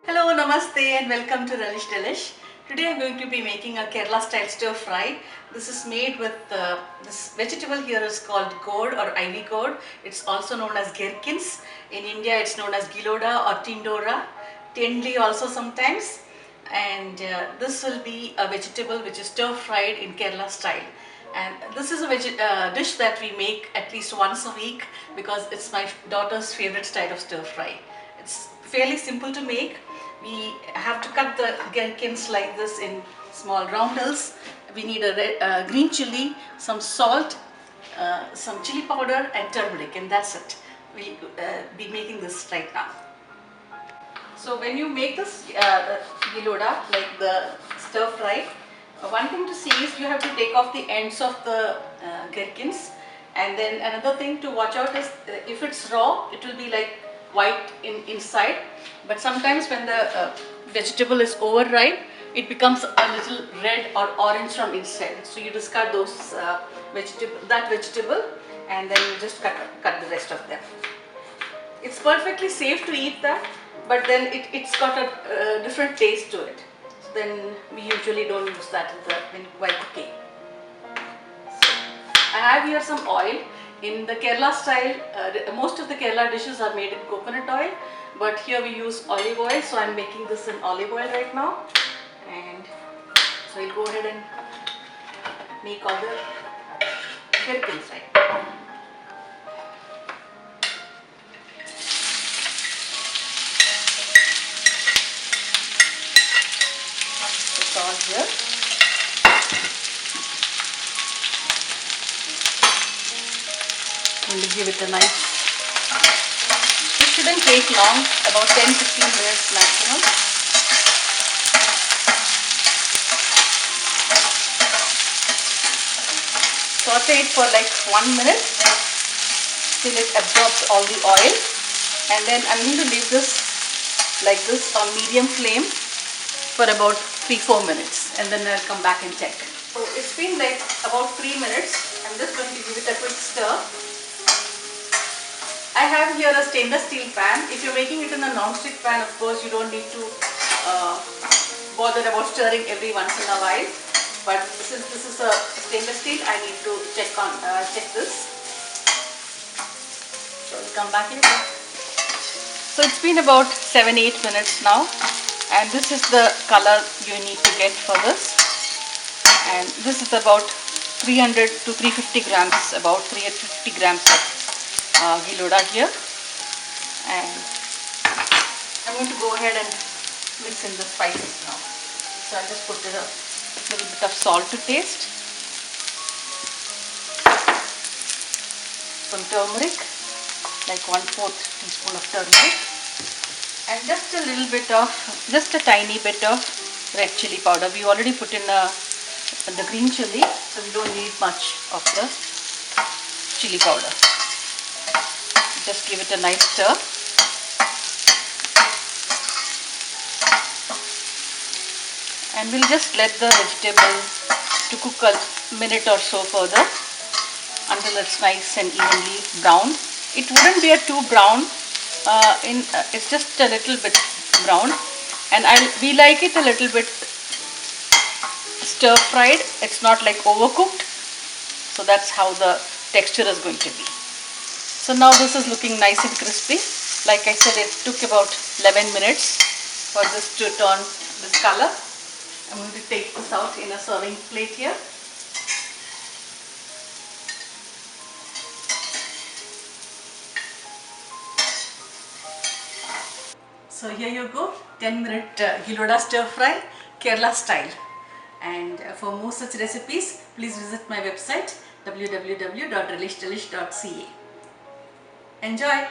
Hello, namaste and welcome to Relish Delish. Today I am going to be making a Kerala style stir fry. This is made with this vegetable here is called gourd or ivy gourd. It's also known as gherkins. In India it's known as giloda or tindora, tendli also sometimes. And this will be a vegetable which is stir fried in Kerala style. And this is a dish that we make at least once a week because it's my daughter's favorite style of stir fry. It's fairly simple to make. We have to cut the gherkins like this in small roundels. We need a green chili, some salt, some chili powder and turmeric, and that's it. We'll be making this right now. So when you make this giloda, like the stir fry, one thing to see is you have to take off the ends of the gherkins, and then another thing to watch out is if it's raw, it will be like white inside, but sometimes when the vegetable is overripe, it becomes a little red or orange from inside. So you discard those vegetable, and then you just cut the rest of them. It's perfectly safe to eat that, but then it's got a different taste to it. So then we usually don't use that while cooking. So I have here some oil. In the Kerala style, most of the Kerala dishes are made in coconut oil, but here we use olive oil, so I'm making this in olive oil right now. And so I'll go ahead and make all the gherkins right now. It's all here. And give it a nice, it shouldn't take long, about 10-15 minutes maximum. Saute it for like 1 minute till it absorbs all the oil, and then I'm going to leave this like this on medium flame for about 3-4 minutes, and then I'll come back and check. So it's been like about 3 minutes. I'm just going to give it a quick stir. I have here a stainless steel pan. If you're making it in a non-stick pan, of course you don't need to bother about stirring every once in a while. But since this is a stainless steel, I need to check this. So we'll come back in. So it's been about 7-8 minutes now, and this is the color you need to get for this. And this is about 300 to 350 grams, about 350 grams of giloda here, and I'm going to go ahead and mix in the spices now. So I'll just put a little bit of salt to taste, some turmeric, like 1/4 teaspoon of turmeric, and just a tiny bit of red chili powder. We already put in the green chili, so we don't need much of the chili powder. Just give it a nice stir. And we'll just let the vegetable to cook a minute or so further until it's nice and evenly browned. It wouldn't be too brown, it's just a little bit brown, and we like it a little bit stir fried. It's not like overcooked, so that's how the texture is going to be. So now this is looking nice and crispy. Like I said, it took about 11 minutes for this to turn this color. I'm going to take this out in a serving plate here. So here you go, 10-minute giloda stir fry, Kerala style. And for more such recipes, please visit my website www.relishdelish.ca. Enjoy!